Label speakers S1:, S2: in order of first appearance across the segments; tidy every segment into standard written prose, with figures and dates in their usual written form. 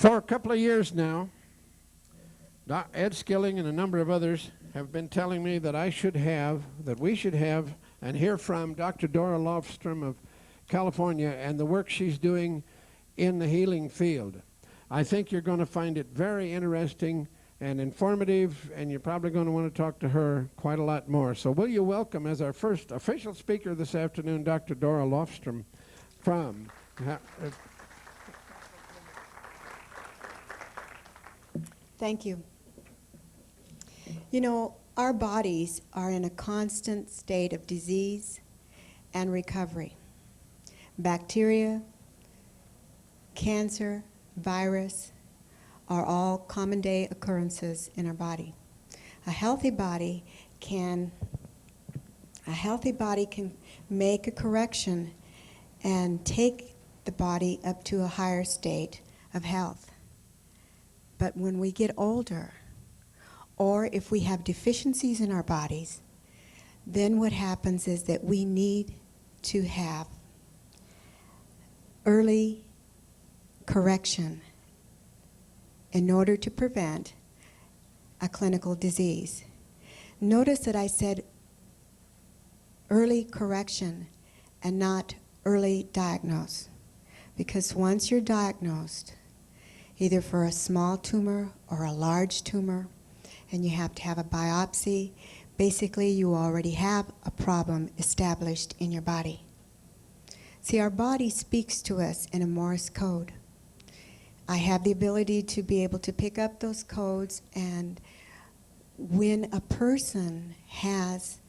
S1: For a couple of years now, Ed Skilling and a number of others have been telling me that we should have and hear from Dr. Dora Lofstrom of California and the work she's doing in the healing field. I think you're going to find it very interesting and informative, and you're probably going to want to talk to her quite a lot more. So will you welcome, as our first official speaker this afternoon, Dr. Dora Lofstrom from...
S2: Thank you. You know, our bodies are in a constant state of disease and recovery. Bacteria, cancer, virus are all common day occurrences in our body. A healthy body can make a correction and take the body up to a higher state of health. But when we get older, or if we have deficiencies in our bodies, then what happens is that we need to have early correction in order to prevent a clinical disease. Notice that I said early correction and not early diagnose, because once you're diagnosed, either for a small tumor or a large tumor, and you have to have a biopsy, basically you already have a problem established in your body. See, our body speaks to us in a Morse code. I have the ability to be able to pick up those codes, and when a person has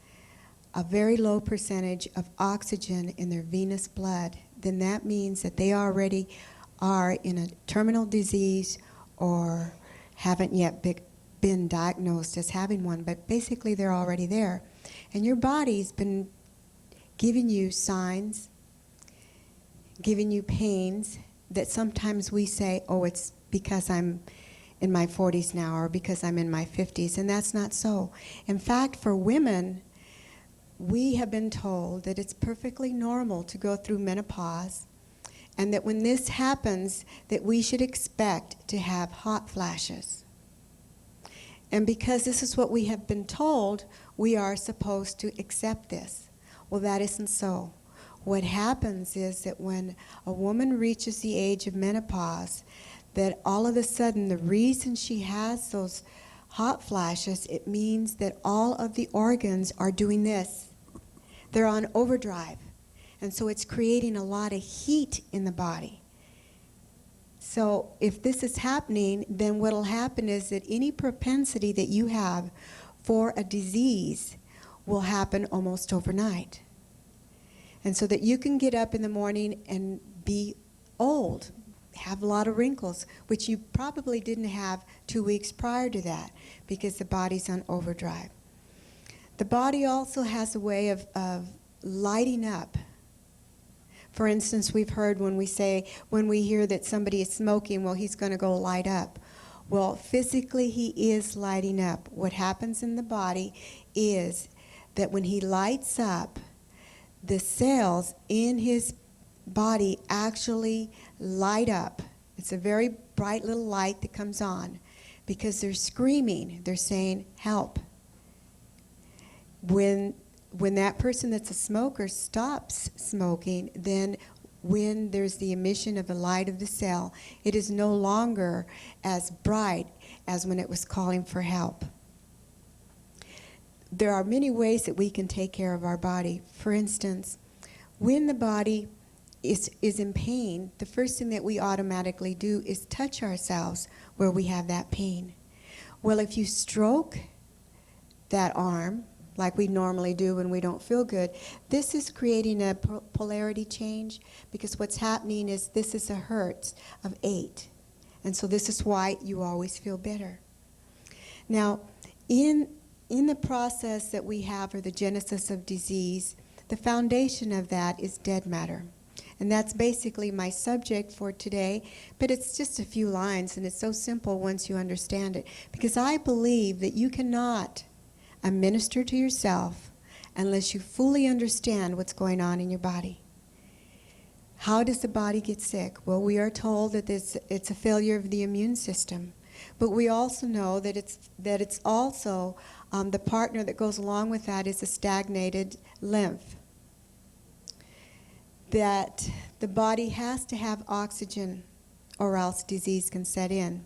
S2: a very low percentage of oxygen in their venous blood, then that means that they already are in a terminal disease or haven't yet been diagnosed as having one, but basically they're already there. And your body's been giving you signs, giving you pains that sometimes we say, oh, it's because I'm in my 40s now or because I'm in my 50s, and that's not so. In fact, for women, we have been told that it's perfectly normal to go through menopause, and that when this happens, that we should expect to have hot flashes. And because this is what we have been told, we are supposed to accept this. Well, that isn't so. What happens is that when a woman reaches the age of menopause, that all of a sudden the reason she has those hot flashes, it means that all of the organs are doing this. They're on overdrive. And so it's creating a lot of heat in the body. So if this is happening, then what will happen is that any propensity that you have for a disease will happen almost overnight. And so that you can get up in the morning and be old, have a lot of wrinkles, which you probably didn't have 2 weeks prior to that, because the body's on overdrive. The body also has a way of lighting up. For instance, we've heard when we hear that somebody is smoking, well, he's going to go light up. Well, physically he is lighting up. What happens in the body is that when he lights up, the cells in his body actually light up. It's a very bright little light that comes on because they're screaming. They're saying, help. When that person that's a smoker stops smoking, then when there's the emission of the light of the cell, it is no longer as bright as when it was calling for help. There are many ways that we can take care of our body. For instance, when the body is in pain, the first thing that we automatically do is touch ourselves where we have that pain. Well, if you stroke that arm, like we normally do when we don't feel good, this is creating a polarity change, because what's happening is this is a hertz of 8. And so this is why you always feel better. Now, in the process that we have, or the genesis of disease, the foundation of that is dead matter. And that's basically my subject for today, but it's just a few lines, and it's so simple once you understand it. Because I believe that you cannot administer to yourself unless you fully understand what's going on in your body. How does the body get sick? Well, we are told that it's a failure of the immune system, but we also know that it's also the partner that goes along with that is a stagnated lymph. That the body has to have oxygen, or else disease can set in.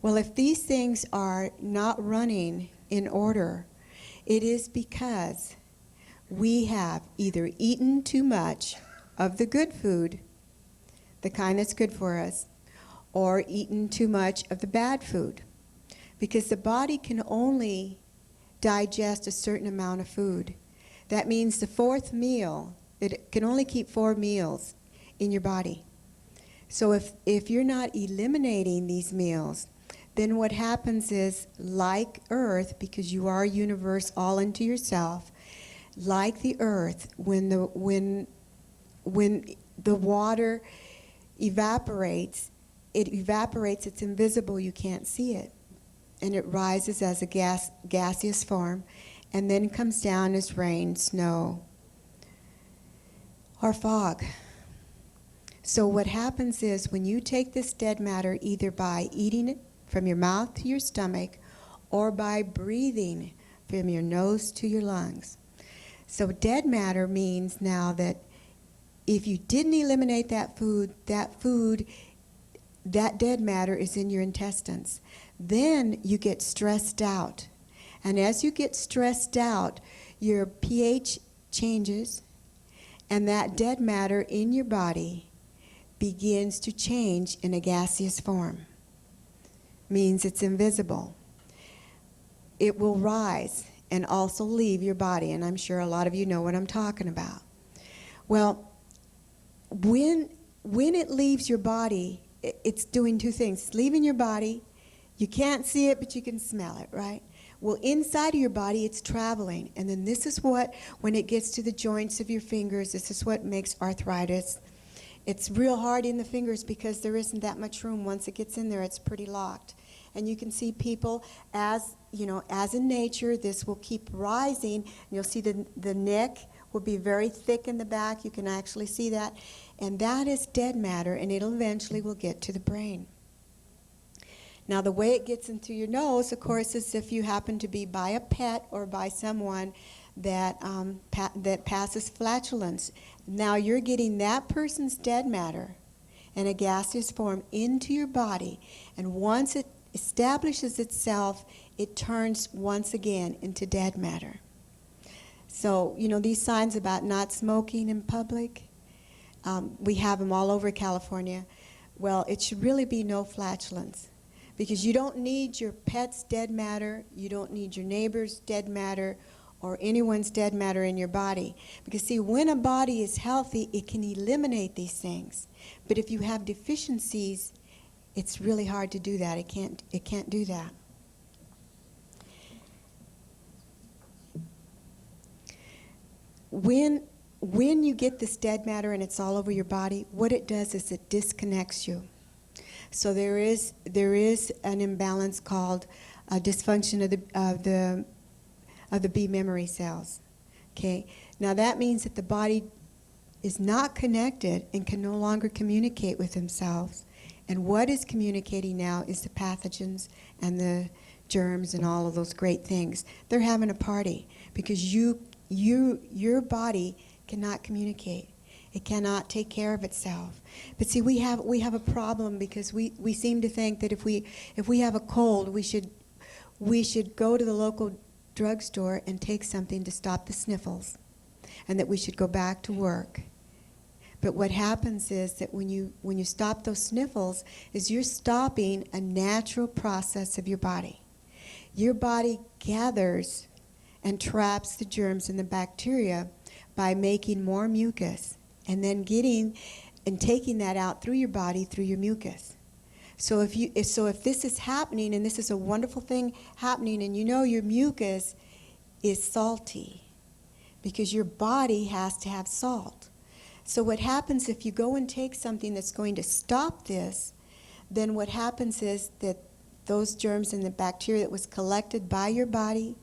S2: Well, if these things are not running in order, it is because we have either eaten too much of the good food, the kind that's good for us, or eaten too much of the bad food. Because the body can only digest a certain amount of food. That means the fourth meal, it can only keep 4 meals in your body. So if you're not eliminating these meals, then what happens is, like Earth, because you are a universe all into yourself, like the Earth, when the water evaporates, it's invisible, you can't see it. And it rises as a gaseous form, and then comes down as rain, snow, or fog. So what happens is, when you take this dead matter, either by eating it from your mouth to your stomach, or by breathing from your nose to your lungs. So dead matter means now that if you didn't eliminate that dead matter is in your intestines. Then you get stressed out. And as you get stressed out, your pH changes, and that dead matter in your body begins to change in a gaseous form. Means it's invisible. It will rise and also leave your body, and I'm sure a lot of you know what I'm talking about. Well, when it leaves your body, it's doing two things. It's leaving your body. You can't see it, but you can smell it, right? Well, inside of your body, it's traveling. And then this is what, when it gets to the joints of your fingers, this is what makes arthritis. It's real hard in the fingers because there isn't that much room. Once it gets in there, it's pretty locked. And you can see people, as in nature, this will keep rising. And you'll see the neck will be very thick in the back. You can actually see that. And that is dead matter, and it'll eventually will get to the brain. Now, the way it gets into your nose, of course, is if you happen to be by a pet or by someone that passes flatulence. Now, you're getting that person's dead matter in a gaseous form into your body, and once it establishes itself, it turns once again into dead matter. So, these signs about not smoking in public, we have them all over California. Well, it should really be no flatulence, because you don't need your pet's dead matter, you don't need your neighbor's dead matter, or anyone's dead matter in your body. Because see, when a body is healthy, it can eliminate these things. But if you have deficiencies, it's really hard to do that. It can't do that. When you get this dead matter and it's all over your body, what it does is it disconnects you. So there is an imbalance called a dysfunction of the B memory cells. Okay. Now that means that the body is not connected and can no longer communicate with themselves. And what is communicating now is the pathogens and the germs and all of those great things. They're having a party because your body cannot communicate. It cannot take care of itself. But see, we have a problem because we seem to think that if we have a cold, we should go to the local drugstore and take something to stop the sniffles, and that we should go back to work. But what happens is that when you stop those sniffles, is you're stopping a natural process of your body. Your body gathers and traps the germs and the bacteria by making more mucus, and then taking that out through your body through your mucus. So if this is happening, and this is a wonderful thing happening, and your mucus is salty, because your body has to have salt. So what happens if you go and take something that's going to stop this, then what happens is that those germs and the bacteria that was collected by your body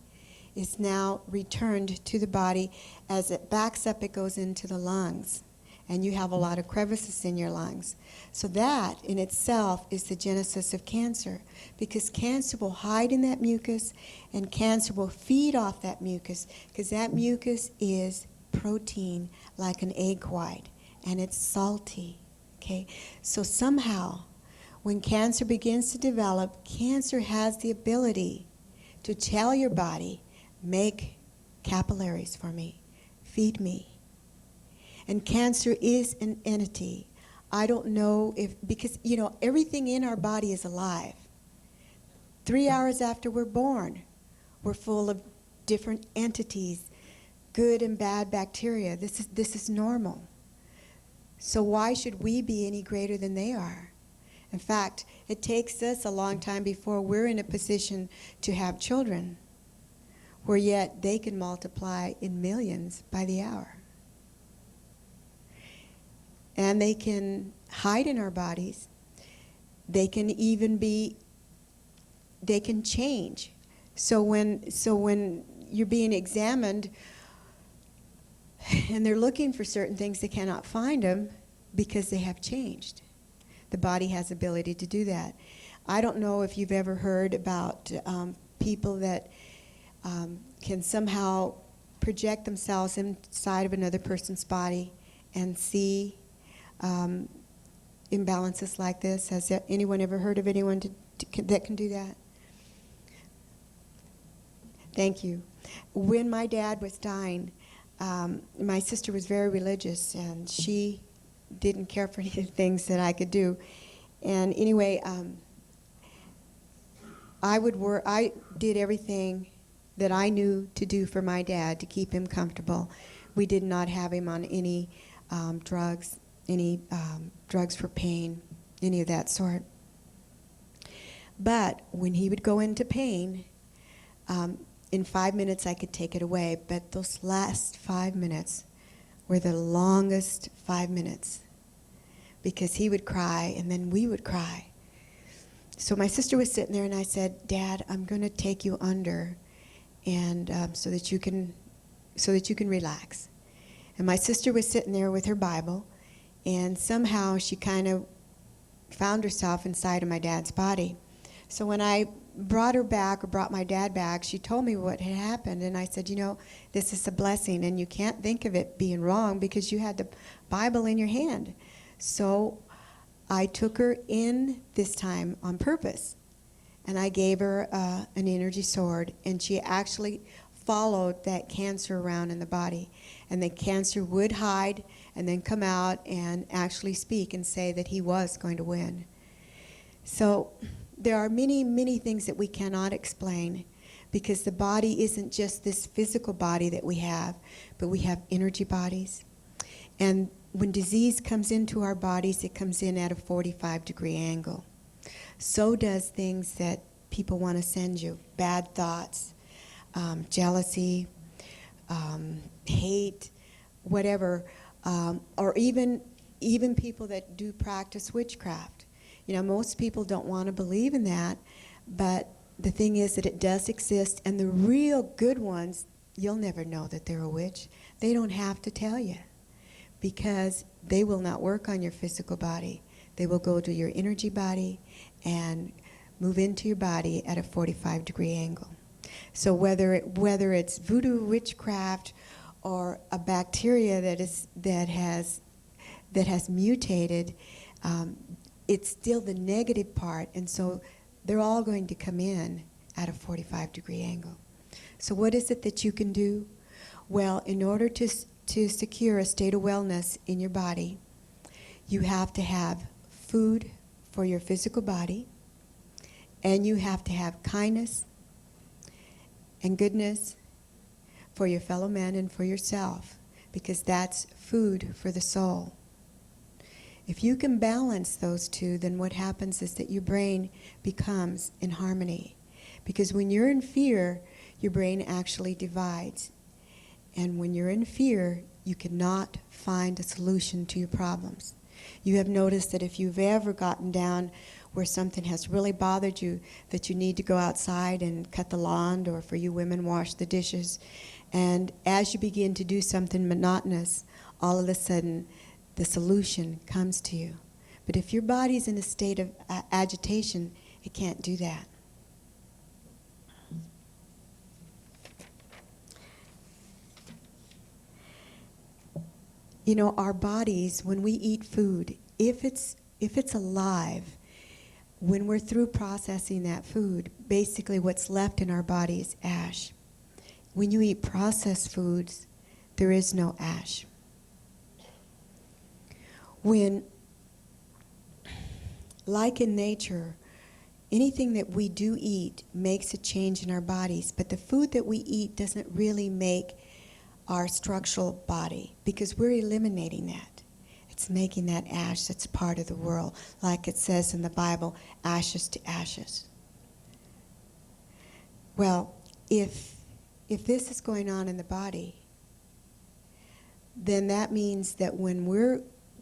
S2: is now returned to the body. As it backs up, it goes into the lungs. and you have a lot of crevices in your lungs. So that in itself is the genesis of cancer, because cancer will hide in that mucus, and cancer will feed off that mucus, because that mucus is protein like an egg white, and it's salty. Okay? So somehow, when cancer begins to develop, cancer has the ability to tell your body, make capillaries for me, feed me. And cancer is an entity. I don't know if, because, you know, everything in our body is alive. 3 hours after we're born, we're full of different entities, good and bad bacteria. This is normal. So why should we be any greater than they are? In fact, it takes us a long time before we're in a position to have children, where yet they can multiply in millions by the hour. And they can hide in our bodies. They can even be, they can change. So when you're being examined and they're looking for certain things, they cannot find them because they have changed. The body has the ability to do that. I don't know if you've ever heard about people that can somehow project themselves inside of another person's body and see imbalances like this. Has anyone ever heard of anyone that can do that? Thank you. When my dad was dying, my sister was very religious, and she didn't care for any of the things that I could do. And anyway, I did everything that I knew to do for my dad to keep him comfortable. We did not have him on any drugs, drugs for pain, any of that sort. But when he would go into pain, in 5 minutes I could take it away, but those last 5 minutes were the longest 5 minutes, because he would cry and then we would cry. So my sister was sitting there and I said, "Dad, I'm going to take you under, and so that you can relax." And my sister was sitting there with her Bible, and somehow she kind of found herself inside of my dad's body. So when I brought her back, or brought my dad back, she told me what had happened, and I said, "You know, this is a blessing, and you can't think of it being wrong because you had the Bible in your hand." So I took her in this time on purpose, and I gave her an energy sword, and she actually followed that cancer around in the body, and the cancer would hide and then come out and actually speak and say that he was going to win. So there are many, many things that we cannot explain, because the body isn't just this physical body that we have, but we have energy bodies. And when disease comes into our bodies, it comes in at a 45-degree angle. So does things that people want to send you, bad thoughts, jealousy, hate, whatever, or even people that do practice witchcraft. You know, most people don't want to believe in that, but the thing is that it does exist, and the real good ones, you'll never know that they're a witch. They don't have to tell you, because they will not work on your physical body. They will go to your energy body and move into your body at a 45-degree angle. So whether it's voodoo witchcraft or a bacteria that has mutated, it's still the negative part, and so they're all going to come in at a 45-degree angle. So what is it that you can do? Well, in order to secure a state of wellness in your body, you have to have food for your physical body, and you have to have kindness and goodness for your fellow man and for yourself, because that's food for the soul. If you can balance those two, then what happens is that your brain becomes in harmony. Because when you're in fear, your brain actually divides. And when you're in fear, you cannot find a solution to your problems. You have noticed that if you've ever gotten down where something has really bothered you, that you need to go outside and cut the lawn, or for you women, wash the dishes. And as you begin to do something monotonous, all of a sudden, the solution comes to you. But if your body's in a state of agitation, it can't do that. You know, our bodies, when we eat food, if it's alive, when we're through processing that food, basically what's left in our body is ash. When you eat processed foods, there is no ash. When, like in nature, anything that we do eat makes a change in our bodies, but the food that we eat doesn't really make our structural body, because we're eliminating that. It's making that ash that's part of the world, like it says in the Bible, ashes to ashes. Well, if this is going on in the body, then that means that when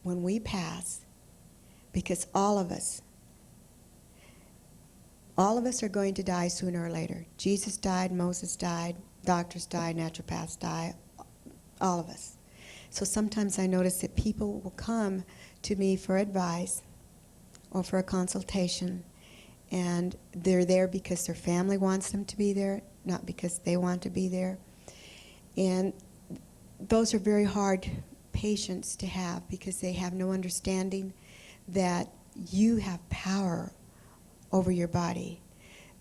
S2: we pass, because all of us are going to die sooner or later. Jesus died, Moses died, doctors died, naturopaths die, all of us. So sometimes I notice that people will come to me for advice or for a consultation, and they're there because their family wants them to be there, not because they want to be there. And those are very hard patients to have, because they have no understanding that you have power over your body.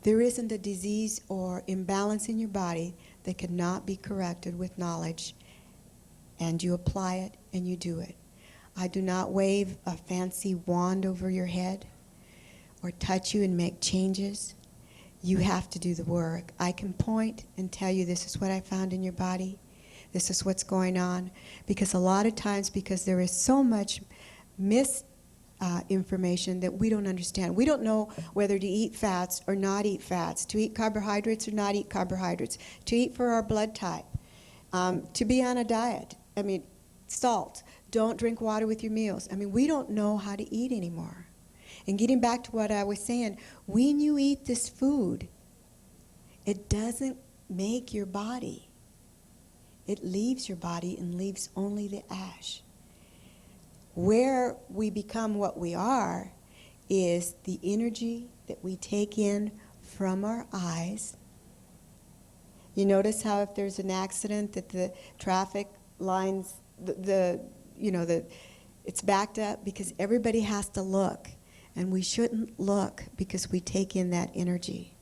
S2: There isn't a disease or imbalance in your body that cannot be corrected with knowledge, and you apply it and you do it. I do not wave a fancy wand over your head or touch you and make changes. You have to do the work. I can point and tell you, this is what I found in your body, this is what's going on, because a lot of times, because there is so much misinformation that we don't understand. We don't know whether to eat fats or not eat fats, to eat carbohydrates or not eat carbohydrates, to eat for our blood type, to be on a diet. I mean, salt, don't drink water with your meals. I mean, we don't know how to eat anymore. And getting back to what I was saying, when you eat this food, it doesn't make your body. It leaves your body and leaves only the ash. Where we become what we are is the energy that we take in from our eyes. You notice how if there's an accident that the traffic lines, it's backed up because everybody has to look. And we shouldn't look because we take in that energy.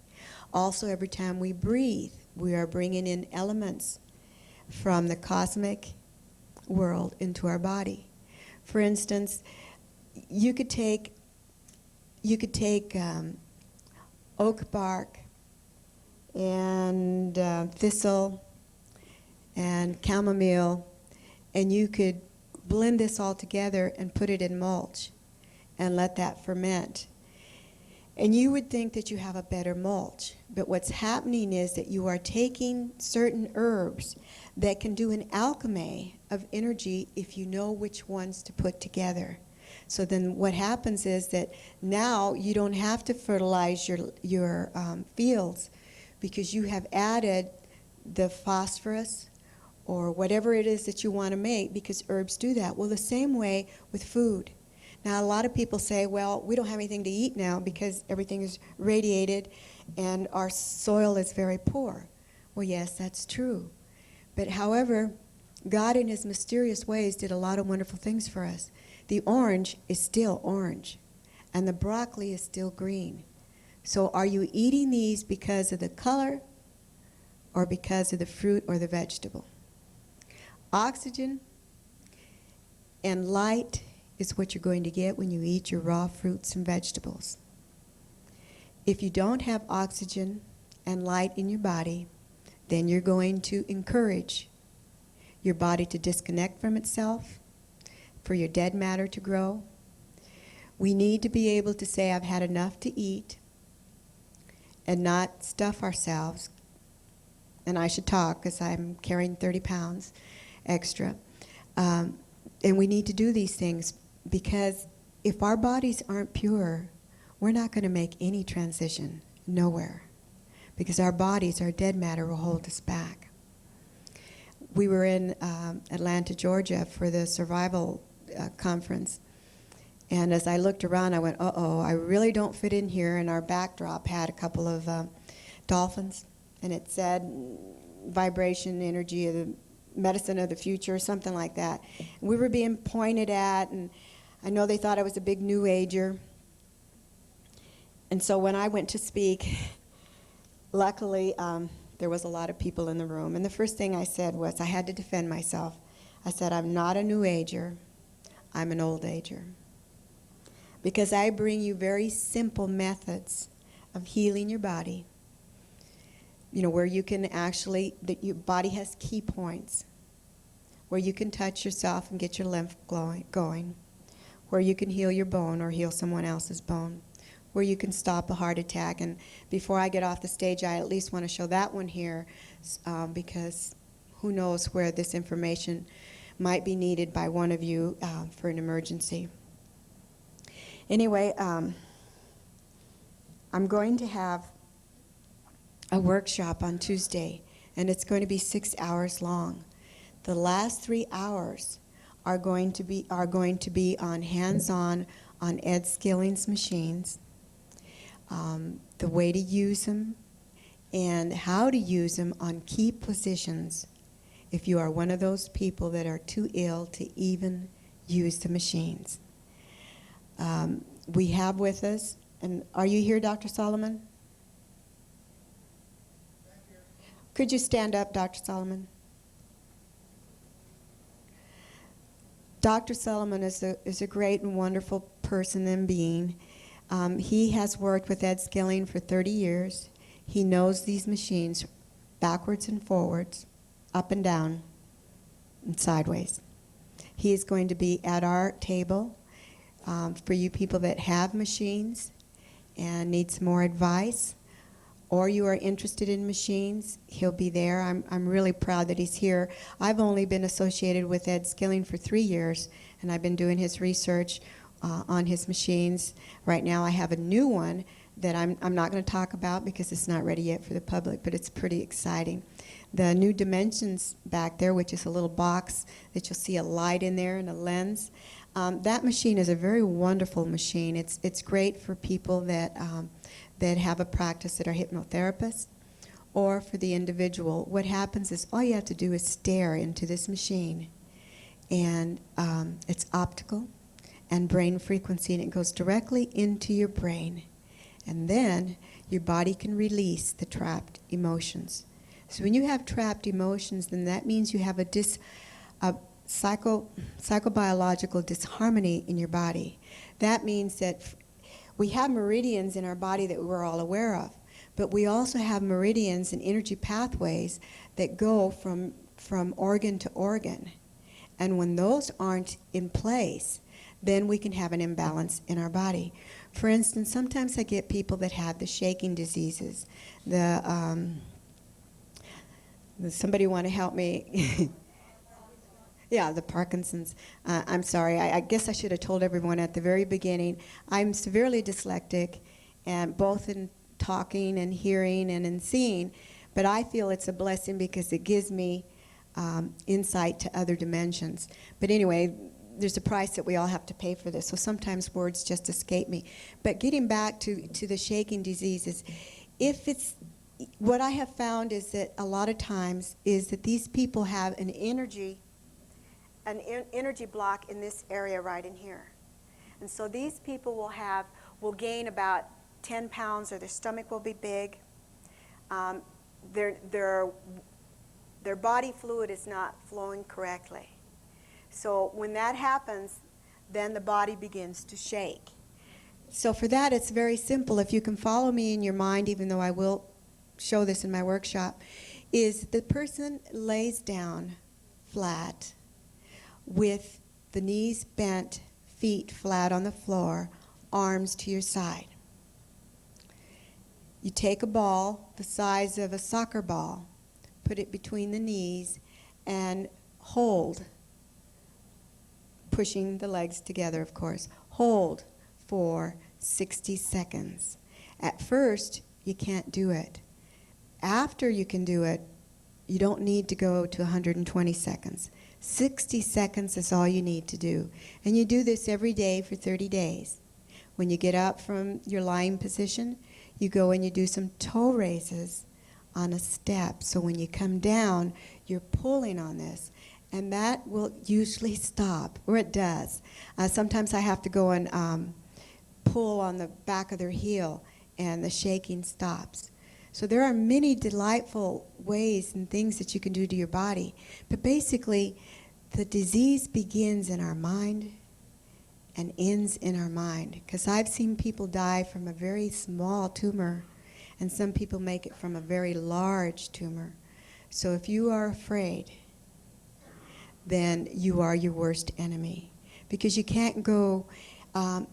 S2: Also, every time we breathe, we are bringing in elements from the cosmic world into our body. For instance, you could take oak bark and thistle and chamomile, and you could blend this all together and put it in mulch and let that ferment. And you would think that you have a better mulch, but what's happening is that you are taking certain herbs that can do an alchemy of energy if you know which ones to put together. So then what happens is that now you don't have to fertilize your fields, because you have added the phosphorus or whatever it is that you want to make, because herbs do that. Well, the same way with food. Now, a lot of people say, well, we don't have anything to eat now because everything is radiated and our soil is very poor. Well, yes, that's true. But however, God in his mysterious ways did a lot of wonderful things for us. The orange is still orange, and the broccoli is still green. So are you eating these because of the color or because of the fruit or the vegetable? Oxygen and light is what you're going to get when you eat your raw fruits and vegetables. If you don't have oxygen and light in your body, then you're going to encourage your body to disconnect from itself, for your dead matter to grow. We need to be able to say, I've had enough to eat, and not stuff ourselves. And I should talk because I'm carrying 30 pounds extra. And we need to do these things, because if our bodies aren't pure, we're not going to make any transition, nowhere. Because our bodies, our dead matter, will hold us back. We were in Atlanta, Georgia for the survival conference. And as I looked around, I went, uh-oh, I really don't fit in here. And our backdrop had a couple of dolphins, and it said vibration, energy of the medicine of the future, something like that. And we were being pointed at, and I know they thought I was a big New Ager. And so when I went to speak, luckily there was a lot of people in the room. And the first thing I said was, I had to defend myself. I said, I'm not a New Ager, I'm an Old Ager. Because I bring you very simple methods of healing your body. You know, where you can actually, that your body has key points, where you can touch yourself and get your lymph going, where you can heal your bone or heal someone else's bone, where you can stop a heart attack. And before I get off the stage, I at least want to show that one here, because who knows where this information might be needed by one of you for an emergency. Anyway, I'm going to have a workshop on Tuesday, and it's going to be 6 hours long. The last 3 hours are going to be on hands-on on Ed Skilling's machines, the way to use them, and how to use them on key positions if you are one of those people that are too ill to even use the machines. We have with us, and are you here, Dr. Solomon? Could you stand up, Dr. Solomon? Dr. Solomon is a great and wonderful person and being. He has worked with Ed Skilling for 30 years. He knows these machines backwards and forwards, up and down, and sideways. He is going to be at our table for you people that have machines and need some more advice, or you are interested in machines. He'll be there. I'm really proud that he's here. I've only been associated with Ed Skilling for 3 years, and I've been doing his research on his machines. Right now I have a new one that I'm not going to talk about because it's not ready yet for the public, but it's pretty exciting. The new dimensions back there, which is a little box that you'll see a light in there and a lens, that machine is a very wonderful machine. It's great for people that have a practice that are hypnotherapists, or for the individual. What happens is all you have to do is stare into this machine, and it's optical and brain frequency, and it goes directly into your brain. And then your body can release the trapped emotions. So when you have trapped emotions, then that means you have a psychobiological disharmony in your body. That means that we have meridians in our body that we're all aware of, but we also have meridians and energy pathways that go from organ to organ. And when those aren't in place, then we can have an imbalance in our body. For instance, sometimes I get people that have the shaking diseases. Somebody want to help me? Yeah, the Parkinson's. I'm sorry. I guess I should have told everyone at the very beginning. I'm severely dyslexic, and both in talking and hearing and in seeing. But I feel it's a blessing because it gives me insight to other dimensions. But anyway, there's a price that we all have to pay for this. So sometimes words just escape me. But getting back to the shaking diseases, what I have found is that a lot of times is that these people have an energy block in this area right in here. And so these people will gain about 10 pounds, or their stomach will be big. Their body fluid is not flowing correctly. So when that happens, then the body begins to shake. So for that, it's very simple. If you can follow me in your mind, even though I will show this in my workshop, is the person lays down flat with the knees bent, feet flat on the floor, arms to your side. You take a ball the size of a soccer ball, put it between the knees, and hold, pushing the legs together, of course. Hold for 60 seconds. At first, you can't do it. After you can do it, you don't need to go to 120 seconds. 60 seconds is all you need to do. And you do this every day for 30 days. When you get up from your lying position, you go and you do some toe raises on a step. So when you come down, you're pulling on this. And that will usually stop, or it does. Sometimes I have to go and pull on the back of their heel, and the shaking stops. So there are many delightful ways and things that you can do to your body. But basically, the disease begins in our mind and ends in our mind. Because I've seen people die from a very small tumor, and some people make it from a very large tumor. So if you are afraid, then you are your worst enemy. Because you can't go,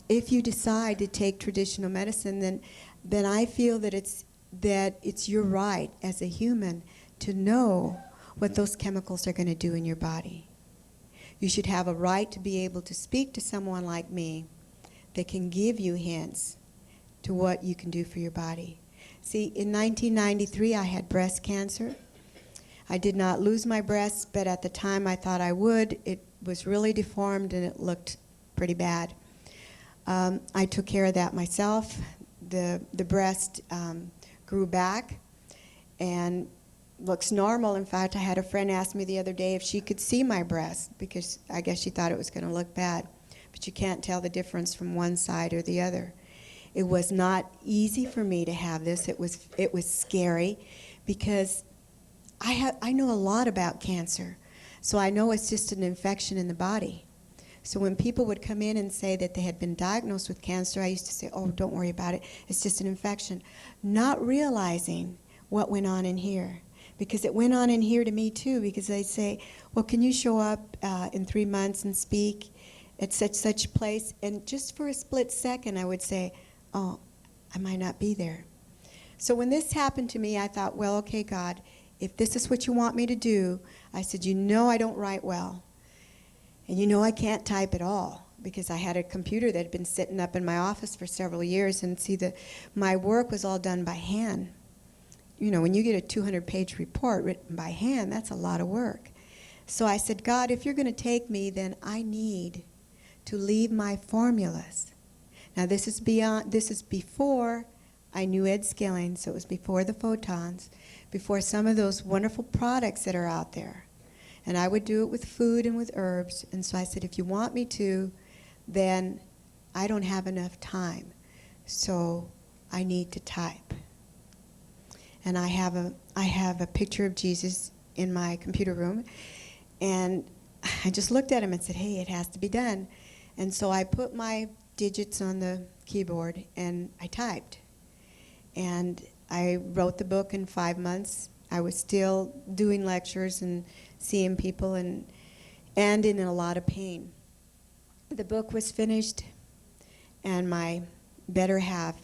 S2: if you decide to take traditional medicine, then I feel that it's your right as a human to know what those chemicals are going to do in your body. You should have a right to be able to speak to someone like me that can give you hints to what you can do for your body. See, in 1993, I had breast cancer. I did not lose my breast, but at the time I thought I would. It was really deformed and it looked pretty bad. I took care of that myself. The breast grew back and looks normal. In fact, I had a friend ask me the other day if she could see my breast, because I guess she thought it was going to look bad. But you can't tell the difference from one side or the other. It was not easy for me to have this. It was scary, because I know a lot about cancer. So I know it's just an infection in the body. So when people would come in and say that they had been diagnosed with cancer, I used to say, oh, don't worry about it. It's just an infection. Not realizing what went on in here. Because it went on in here to me too, because they say, well, can you show up in 3 months and speak at such place? And just for a split second, I would say, oh, I might not be there. So when this happened to me, I thought, well, okay, God, if this is what you want me to do, I said, you know I don't write well. And you know I can't type at all, because I had a computer that had been sitting up in my office for several years, and see, my work was all done by hand. You know, when you get a 200-page report written by hand, that's a lot of work. So I said, God, if you're going to take me, then I need to leave my formulas. Now this is before I knew Ed Skilling, so it was before the photons, before some of those wonderful products that are out there. And I would do it with food and with herbs. And so I said, if you want me to, then I don't have enough time. So I need to type. And I have a picture of Jesus in my computer room. And I just looked at him and said, hey, it has to be done. And so I put my digits on the keyboard and I typed. And I wrote the book in 5 months. I was still doing lectures and seeing people and in a lot of pain. The book was finished, and my better half,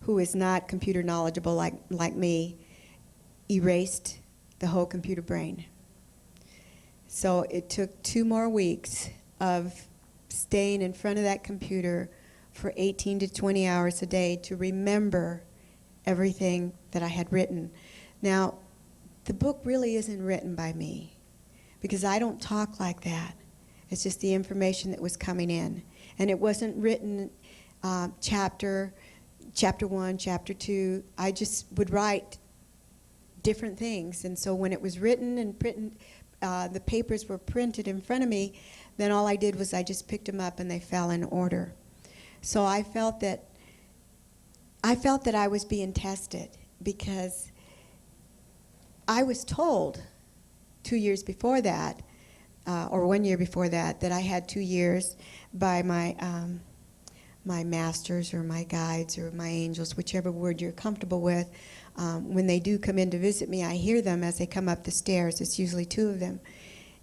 S2: who is not computer knowledgeable like me, erased the whole computer brain. So it took 2 more weeks of staying in front of that computer for 18 to 20 hours a day to remember everything that I had written. Now, the book really isn't written by me, because I don't talk like that. It's just the information that was coming in. And it wasn't written chapter 1, chapter 2. I just would write different things. And so when it was written and printed, the papers were printed in front of me, then all I did was I just picked them up and they fell in order. So I felt that I was being tested, because I was told 2 years before that, or 1 year before that, that I had 2 years by my masters or my guides or my angels, whichever word you're comfortable with. When they do come in to visit me, I hear them as they come up the stairs. It's usually 2 of them.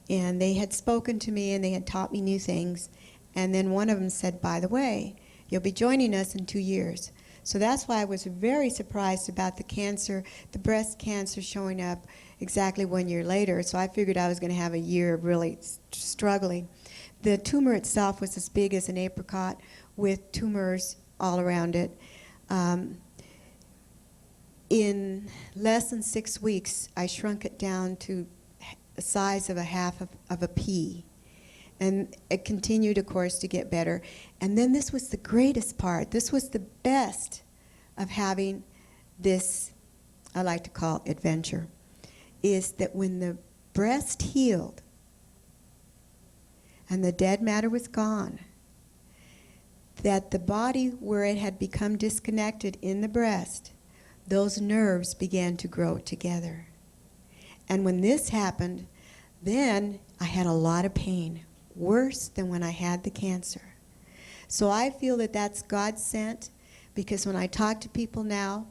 S2: And they had spoken to me and they had taught me new things. And then one of them said, by the way, you'll be joining us in 2 years. So that's why I was very surprised about the breast cancer showing up exactly 1 year later. So I figured I was going to have a year of really struggling. The tumor itself was as big as an apricot with tumors all around it. In less than 6 weeks, I shrunk it down to the size of a half of a pea. And it continued, of course, to get better. And then this was the greatest part. This was the best of having this, I like to call adventure, is that when the breast healed and the dead matter was gone, that the body where it had become disconnected in the breast, those nerves began to grow together. And when this happened, then I had a lot of pain, worse than when I had the cancer. So I feel that that's God sent, because when I talk to people now,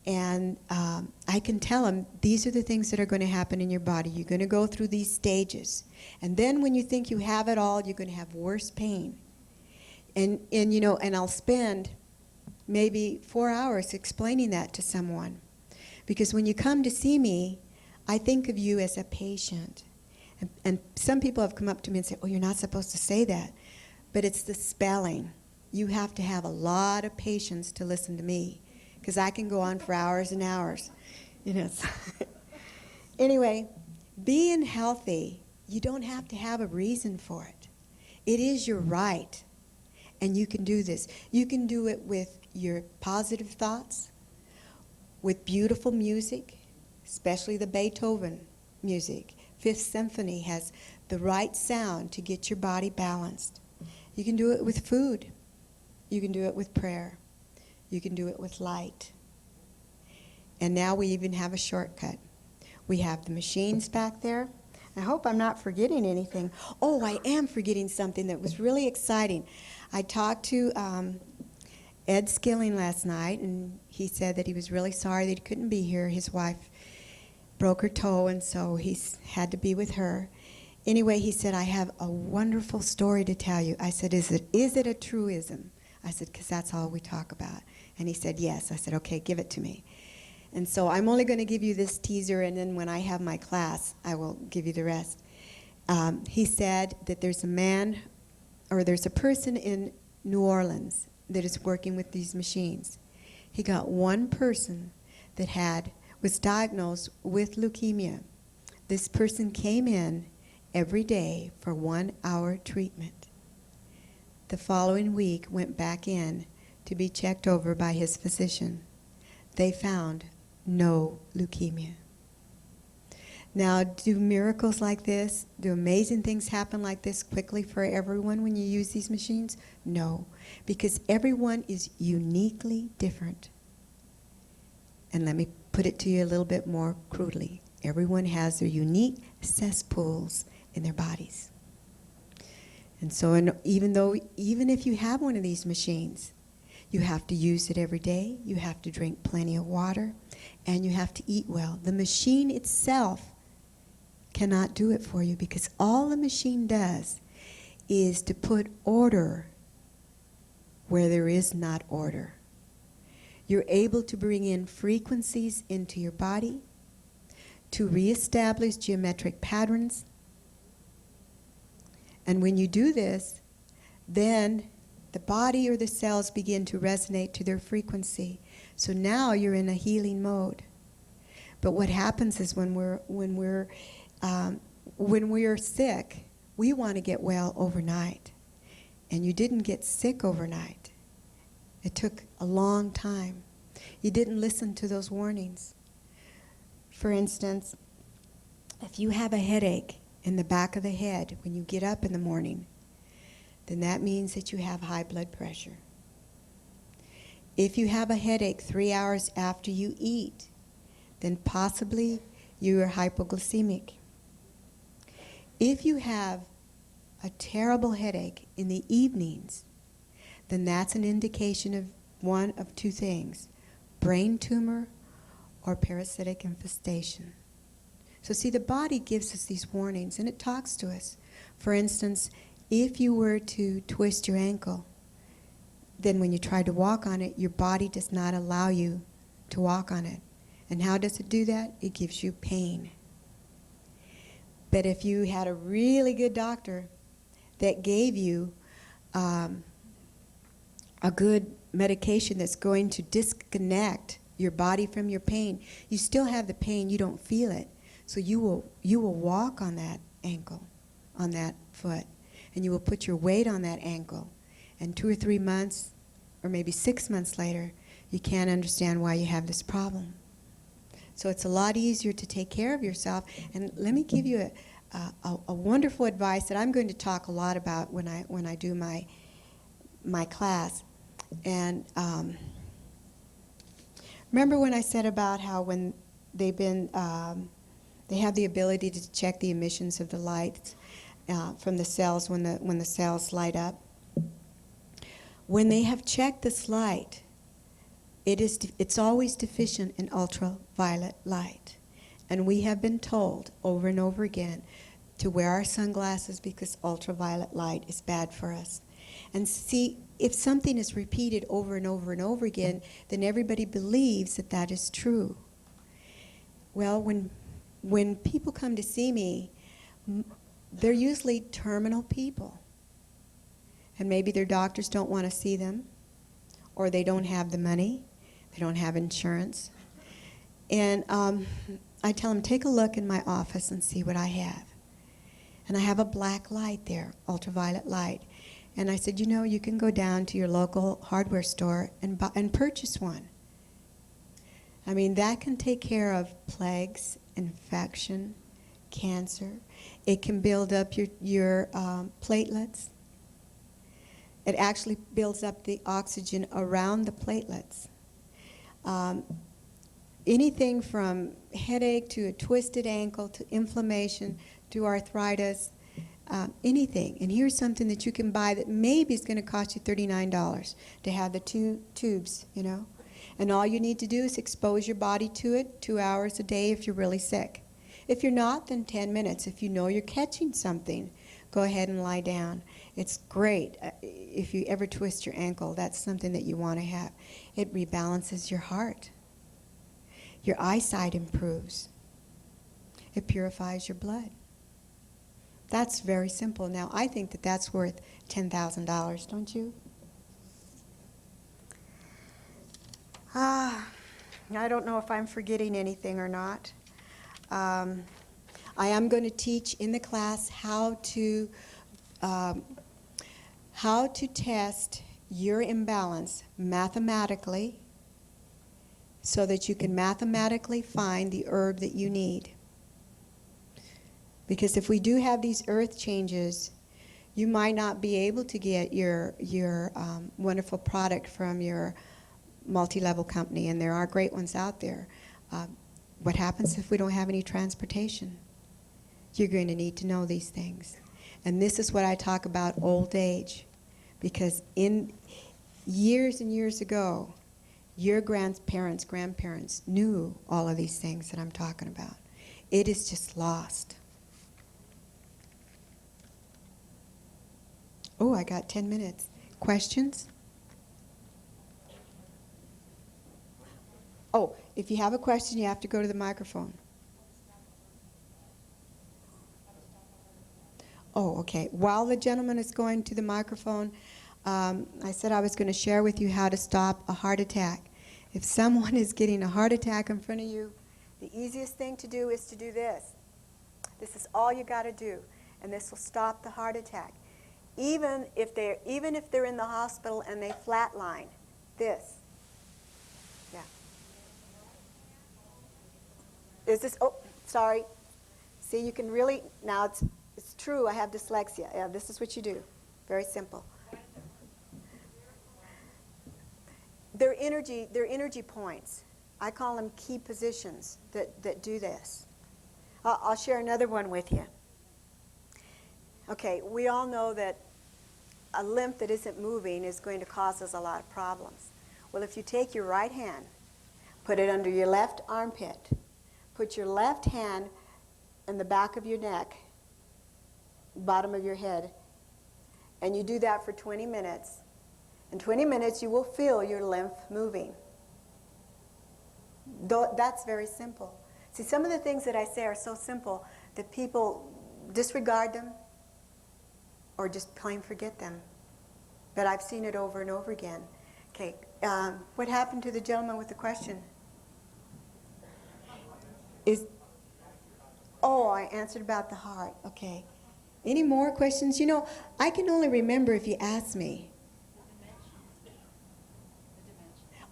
S2: and I can tell them, these are the things that are going to happen in your body. You're going to go through these stages. And then when you think you have it all, you're going to have worse pain. And you know, and I'll spend maybe 4 hours explaining that to someone. Because when you come to see me, I think of you as a patient. And some people have come up to me and said, oh, you're not supposed to say that. But it's the spelling. You have to have a lot of patience to listen to me, because I can go on for hours and hours. You know. Anyway, being healthy, you don't have to have a reason for it. It is your right. And you can do this. You can do it with your positive thoughts, with beautiful music, especially the Beethoven music. Fifth Symphony has the right sound to get your body balanced. You can do it with food. You can do it with prayer. You can do it with light. And now we even have a shortcut. We have the machines back there. I hope I'm not forgetting anything. Oh, I am forgetting something that was really exciting. I talked to Ed Skilling last night, and he said that he was really sorry that he couldn't be here. His wife broke her toe, and so he's had to be with her. Anyway, he said, I have a wonderful story to tell you. I said, is it a truism? I said, because that's all we talk about. And he said, yes. I said, okay, give it to me. And so I'm only going to give you this teaser, and then when I have my class, I will give you the rest. He said that there's a person in New Orleans that is working with these machines. He got one person that was diagnosed with leukemia. This person came in every day for 1 hour treatment. The following week went back in to be checked over by his physician. They found no leukemia. Now, do miracles like this, do amazing things happen like this quickly for everyone when you use these machines? No, because everyone is uniquely different. And let me put it to you a little bit more crudely. Everyone has their unique cesspools in their bodies. And so even if you have one of these machines, you have to use it every day, you have to drink plenty of water, and you have to eat well. The machine itself cannot do it for you, because all the machine does is to put order where there is not order. You're able to bring in frequencies into your body to reestablish geometric patterns. And when you do this, then the body or the cells begin to resonate to their frequency. So now you're in a healing mode. But what happens is when we're sick, we want to get well overnight. And you didn't get sick overnight. It took a long time. You didn't listen to those warnings. For instance, if you have a headache in the back of the head when you get up in the morning, then that means that you have high blood pressure. If you have a headache 3 hours after you eat, then possibly you are hypoglycemic. If you have a terrible headache in the evenings, then that's an indication of one of two things: brain tumor or parasitic infestation. So see, the body gives us these warnings, and it talks to us. For instance, if you were to twist your ankle, then when you try to walk on it, your body does not allow you to walk on it. And how does it do that? It gives you pain. But if you had a really good doctor that gave you a good medication that's going to disconnect your body from your pain, you still have the pain, you don't feel it. So you will walk on that ankle, on that foot, and you will put your weight on that ankle. And 2 or 3 months, or maybe 6 months later, you can't understand why you have this problem. So it's a lot easier to take care of yourself. And let me give you a wonderful advice that I'm going to talk a lot about when I do my class. And remember when I said about how when they've been they have the ability to check the emissions of the lights from the cells when the cells light up. When they have checked this light, it's always deficient in ultraviolet light. And we have been told over and over again to wear our sunglasses because ultraviolet light is bad for us. And see, if something is repeated over and over and over again, then everybody believes that that is true. Well, when people come to see me, they're usually terminal people. And maybe their doctors don't want to see them, or they don't have the money, they don't have insurance. And I tell them, take a look in my office and see what I have. And I have a black light there, ultraviolet light. And I said, you know, you can go down to your local hardware store and purchase one. I mean, that can take care of plagues, infection, cancer. It can build up your platelets. It actually builds up the oxygen around the platelets. Anything from headache to a twisted ankle to inflammation to arthritis, anything. And here's something that you can buy that maybe is going to cost you $39 to have the 2 tubes, you know. And all you need to do is expose your body to it 2 hours a day if you're really sick. If you're not, then 10 minutes. If you know you're catching something, go ahead and lie down. It's great. If you ever twist your ankle, that's something that you want to have. It rebalances your heart. Your eyesight improves. It purifies your blood. That's very simple. Now, I think that that's worth $10,000, don't you? I don't know if I'm forgetting anything or not. I am going to teach in the class how to test your imbalance mathematically so that you can mathematically find the herb that you need. Because if we do have these earth changes, you might not be able to get your wonderful product from your multi-level company, and there are great ones out there. What happens if we don't have any transportation? You're going to need to know these things. And this is what I talk about old age. Because in years and years ago, your grandparents knew all of these things that I'm talking about. It is just lost. Oh, I got 10 minutes. Questions? Oh, if you have a question, you have to go to the microphone. Oh, okay. While the gentleman is going to the microphone, I said I was going to share with you how to stop a heart attack. If someone is getting a heart attack in front of you, the easiest thing to do is to do this. This is all you got to do, and this will stop the heart attack. Even if they're in the hospital and they flatline, this. Yeah. Is this? Oh, sorry. See, you can really now. It's true. I have dyslexia. Yeah, this is what you do. Very simple. They're energy points. I call them key positions that do this. I'll share another one with you. Okay, we all know that a lymph that isn't moving is going to cause us a lot of problems. Well, if you take your right hand, put it under your left armpit, put your left hand in the back of your neck, bottom of your head, and you do that for 20 minutes. In 20 minutes, you will feel your lymph moving. That's very simple. See, some of the things that I say are so simple that people disregard them or just plain forget them. But I've seen it over and over again. Okay, what happened to the gentleman with the question? Oh, I answered about the heart. Okay. Any more questions? You know, I can only remember if you ask me.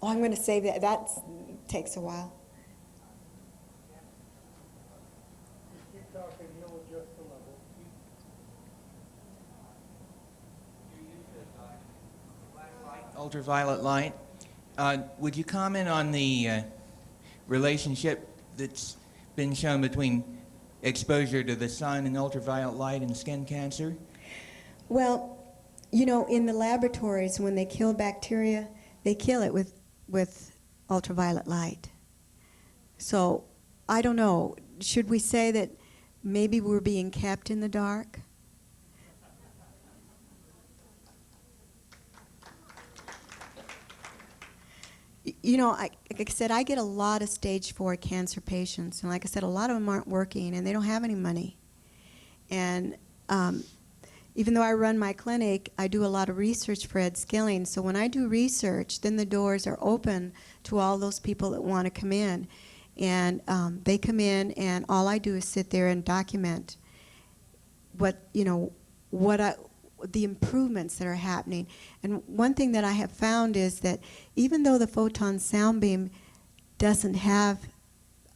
S2: Oh, I'm going to save that. That takes a while.
S1: Keep talking, he'll adjust the level.
S3: Ultraviolet light. Would you comment on the relationship that's been shown between exposure to the sun and ultraviolet light and skin cancer?
S2: Well, you know, in the laboratories, when they kill bacteria, they kill it with ultraviolet light. So, I don't know. Should we say that maybe we're being kept in the dark? You know, like I said, I get a lot of stage 4 cancer patients. And like I said, a lot of them aren't working and they don't have any money. And even though I run my clinic, I do a lot of research for Ed Skilling. So when I do research, then the doors are open to all those people that want to come in. And they come in, and all I do is sit there and document the improvements that are happening. And one thing that I have found is that even though the photon sound beam doesn't have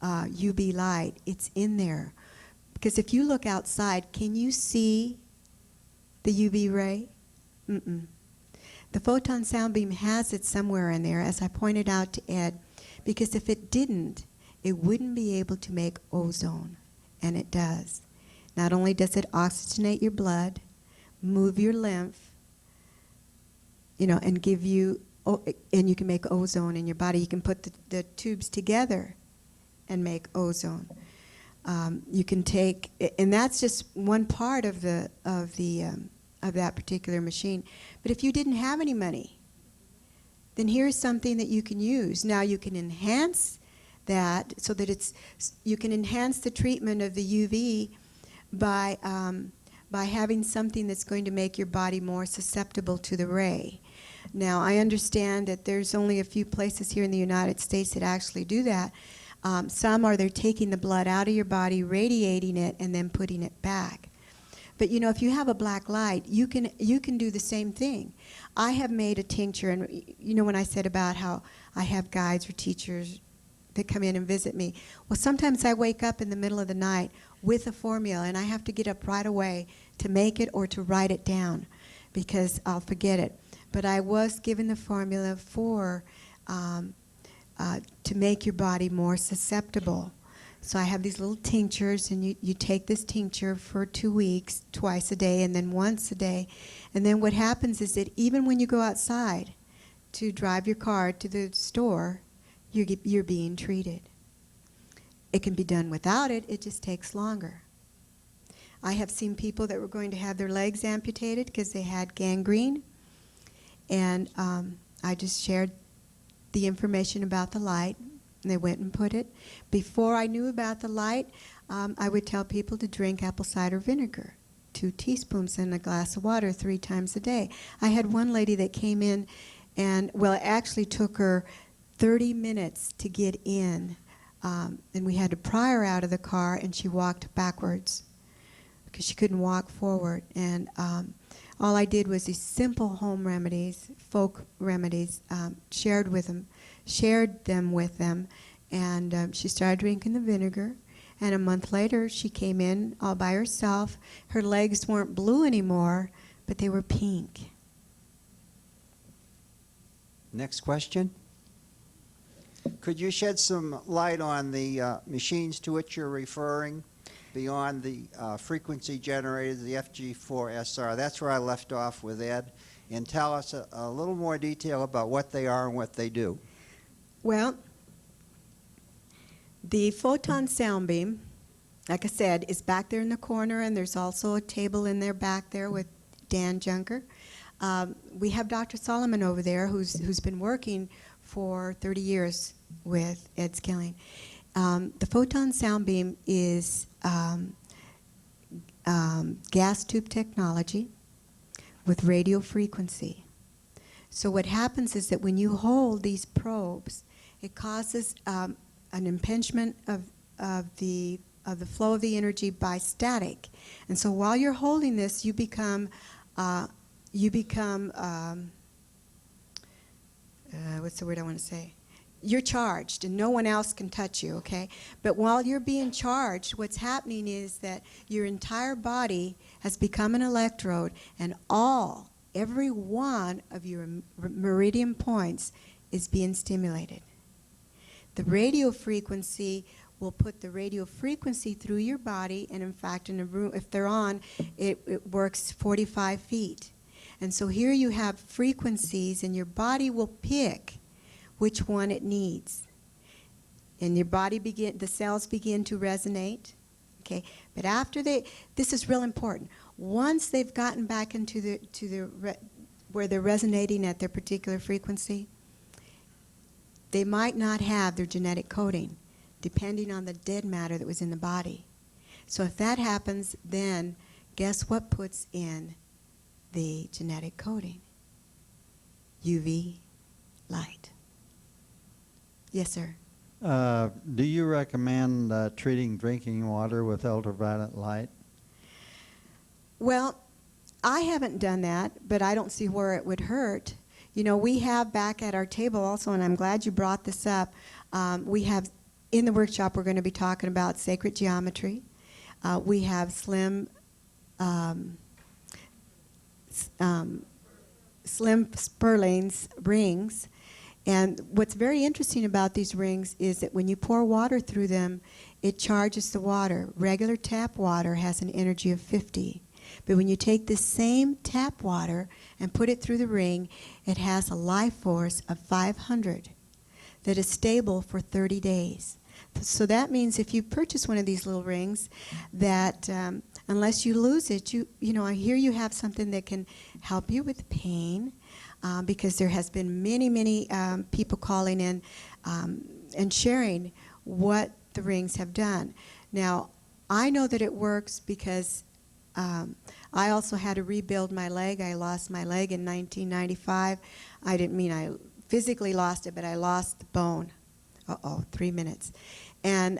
S2: UV light, it's in there. Because if you look outside, can you see the UV ray? Mm-mm. The photon sound beam has it somewhere in there, as I pointed out to Ed, because if it didn't, it wouldn't be able to make ozone, and it does. Not only does it oxygenate your blood, move your lymph, and give you, and you can make ozone in your body. You can put the tubes together and make ozone. You can take, and that's just one part of that particular machine. But if you didn't have any money, then here's something that you can use. Now you can enhance that so that you can enhance the treatment of the UV by having something that's going to make your body more susceptible to the ray. Now, I understand that there's only a few places here in the United States that actually do that. Some they're taking the blood out of your body, radiating it, and then putting it back. But if you have a black light, you can do the same thing. I have made a tincture, and when I said about how I have guides or teachers that come in and visit me, well, sometimes I wake up in the middle of the night with a formula, and I have to get up right away to make it or to write it down because I'll forget it. But I was given the formula for to make your body more susceptible. So I have these little tinctures, and you take this tincture for 2 weeks, twice a day, and then once a day. And then what happens is that even when you go outside to drive your car to the store, you're being treated. It can be done without it. It just takes longer. I have seen people that were going to have their legs amputated because they had gangrene. And I just shared the information about the light, and they went and put it. Before I knew about the light, I would tell people to drink apple cider vinegar, 2 teaspoons in a glass of water 3 times a day. I had one lady that came in, and, well, it actually took her 30 minutes to get in. And we had to pry her out of the car, and she walked backwards because she couldn't walk forward. And all I did was these simple home remedies, folk remedies, shared them with them, and she started drinking the vinegar. And a month later, she came in all by herself. Her legs weren't blue anymore, but they were pink.
S4: Next question. Could you shed some light on the machines to which you're referring beyond the frequency generators, the FG4SR? That's where I left off with Ed. And tell us a little more detail about what they are and what they do.
S2: Well, the photon sound beam, like I said, is back there in the corner, and there's also a table in there back there with Dan Junker. We have Dr. Solomon over there who's been working for 30 years with Ed Skilling. The photon sound beam is gas tube technology with radio frequency. So what happens is that when you hold these probes, it causes an impingement of the the flow of the energy by static. And so while you're holding this, you become what's the word I want to say? You're charged, and no one else can touch you, okay? But while you're being charged, what's happening is that your entire body has become an electrode, and every one of your meridian points is being stimulated. The radio frequency will put the radio frequency through your body, and in fact, in a room, if they're on, it works 45 feet. And so here you have frequencies, and your body will pick which one it needs. And your body the cells begin to resonate, okay? But after this is real important. Once they've gotten back into where they're resonating at their particular frequency, they might not have their genetic coding, depending on the dead matter that was in the body. So if that happens, then guess what puts in the genetic coding? UV light. Yes, sir.
S5: Do you recommend treating drinking water with ultraviolet light?
S2: Well, I haven't done that, but I don't see where it would hurt. You know, we have back at our table also, and I'm glad you brought this up, we have in the workshop we're going to be talking about sacred geometry. We have slim Sperling's rings. And what's very interesting about these rings is that when you pour water through them, it charges the water. Regular tap water has an energy of 50. But when you take the same tap water and put it through the ring, it has a life force of 500 that is stable for 30 days. So that means if you purchase one of these little rings, that unless you lose it, you know, I hear you have something that can help you with pain, because there has been many people calling in and sharing what the rings have done. Now, I know that it works because I also had to rebuild my leg. I lost my leg in 1995. I didn't mean I physically lost it, but I lost the bone. 3 minutes. And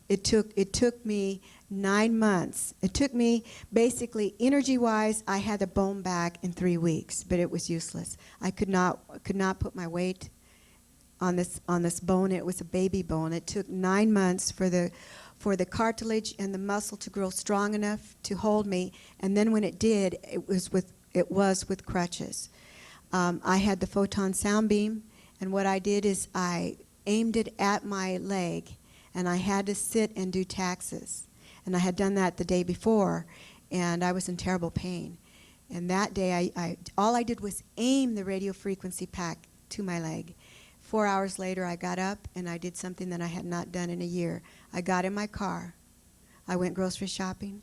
S2: it took me 9 months. It took me, basically, energy-wise, I had the bone back in 3 weeks, but it was useless. I could not put my weight on this bone. It was a baby bone. It took 9 months for the cartilage and the muscle to grow strong enough to hold me, and then when it did, it was with crutches. I had the photon sound beam, and what I did is I aimed it at my leg, and I had to sit and do taxes. And I had done that the day before, and I was in terrible pain. And that day, all I did was aim the radio frequency pack to my leg. 4 hours later, I got up, and I did something that I had not done in a year. I got in my car. I went grocery shopping.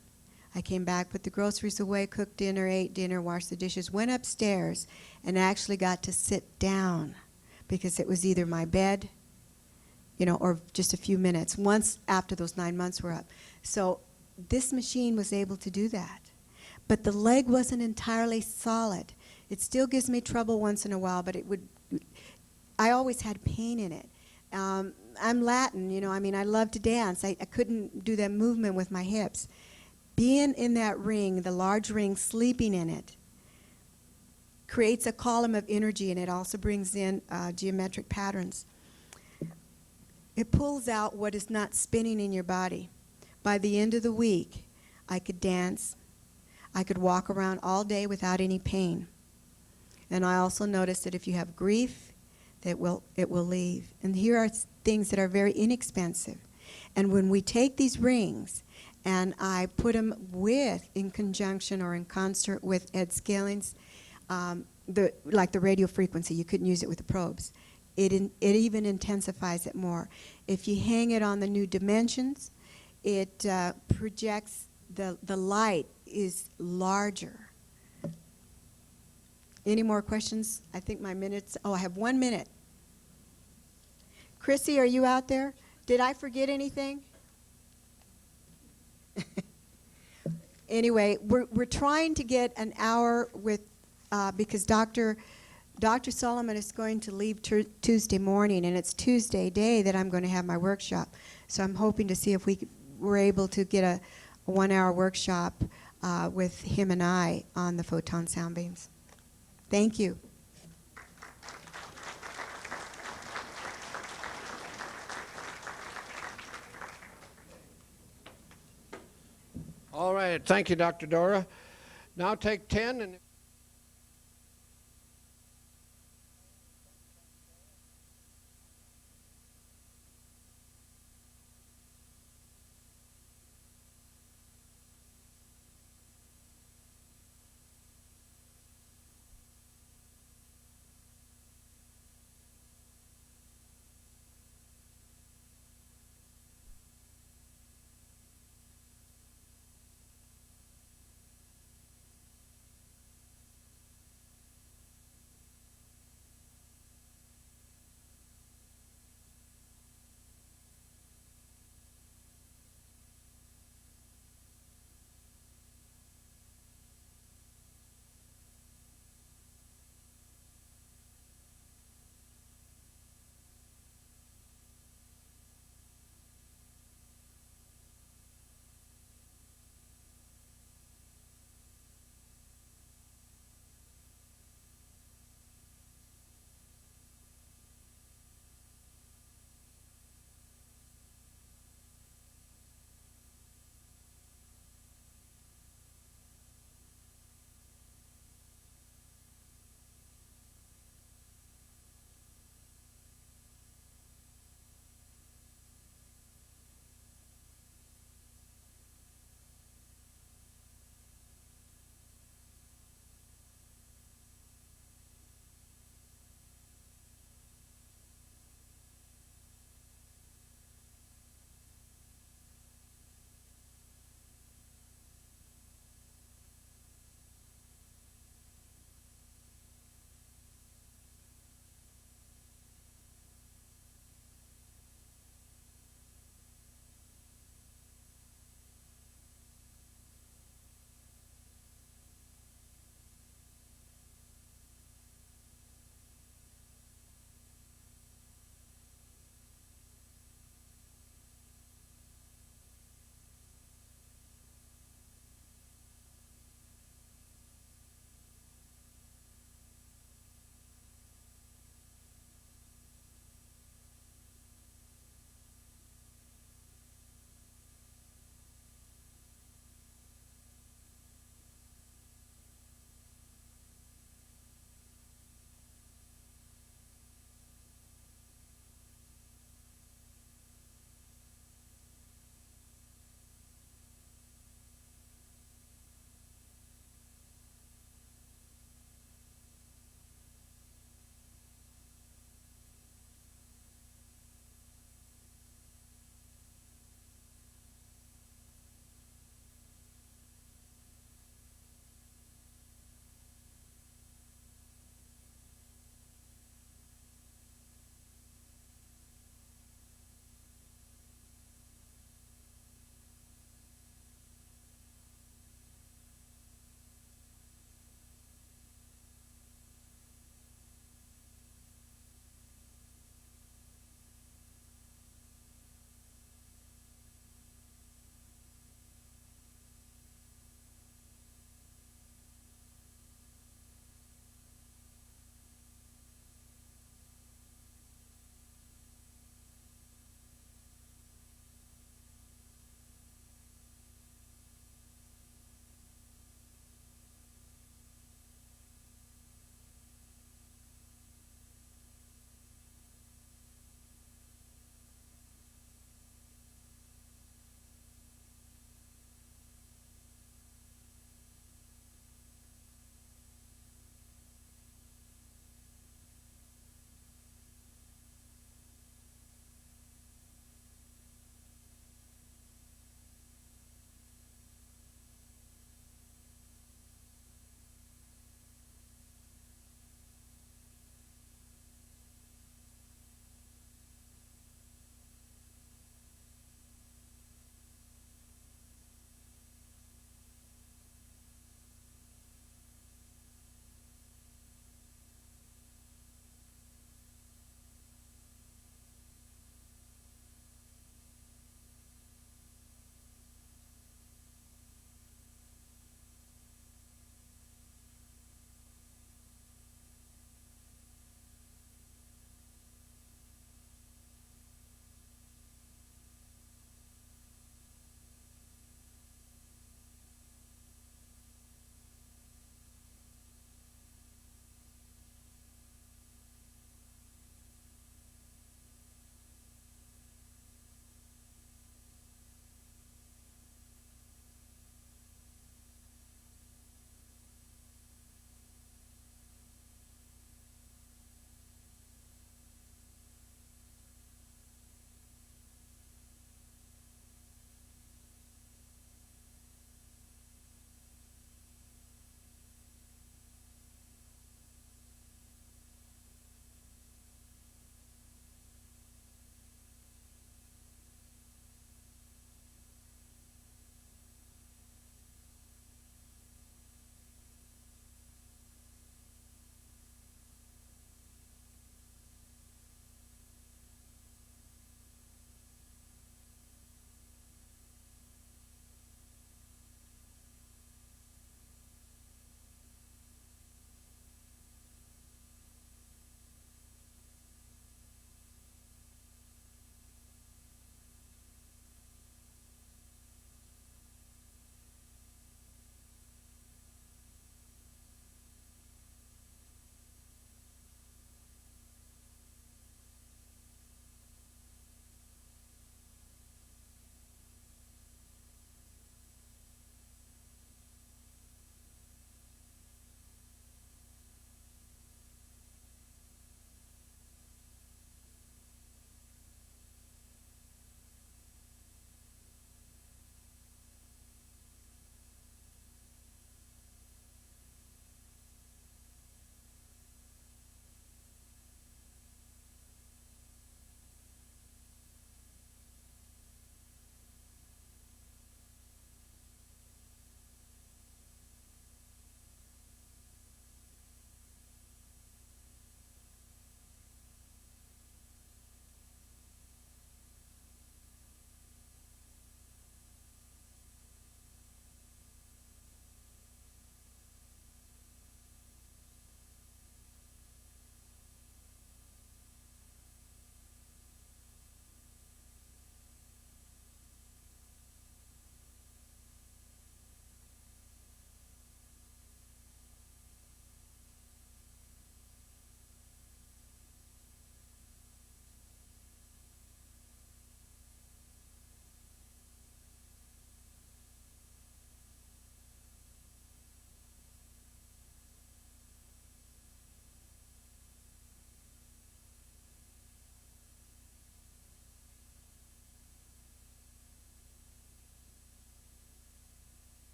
S2: I came back, put the groceries away, cooked dinner, ate dinner, washed the dishes, went upstairs, and actually got to sit down because it was either my bed, you know, or just a few minutes, once after those 9 months were up. So this machine was able to do that. But the leg wasn't entirely solid. It still gives me trouble once in a while, but I always had pain in it. I'm Latin, you know, I mean, I love to dance. I couldn't do that movement with my hips. Being in that ring, the large ring, sleeping in it, creates a column of energy, and it also brings in geometric patterns. It pulls out what is not spinning in your body. By the end of the week, I could dance. I could walk around all day without any pain. And I also noticed that if you have grief, it will leave. And here are things that are very inexpensive. And when we take these rings, and I put them in conjunction or in concert with Ed Scaling's, like the radio frequency, you couldn't use it with the probes. It even intensifies it more. If you hang it on the new dimensions, it projects, the light is larger. Any more questions? I think my minutes, I have 1 minute. Chrissy, are you out there? Did I forget anything? Anyway, we're trying to get an hour with, because Dr. Solomon is going to leave Tuesday morning, and it's Tuesday day that I'm going to have my workshop. So I'm hoping to see if were able to get a 1-hour workshop with him and I on the photon sound beams. Thank you.
S1: All right, thank you, Dr. Dora. Now take 10 and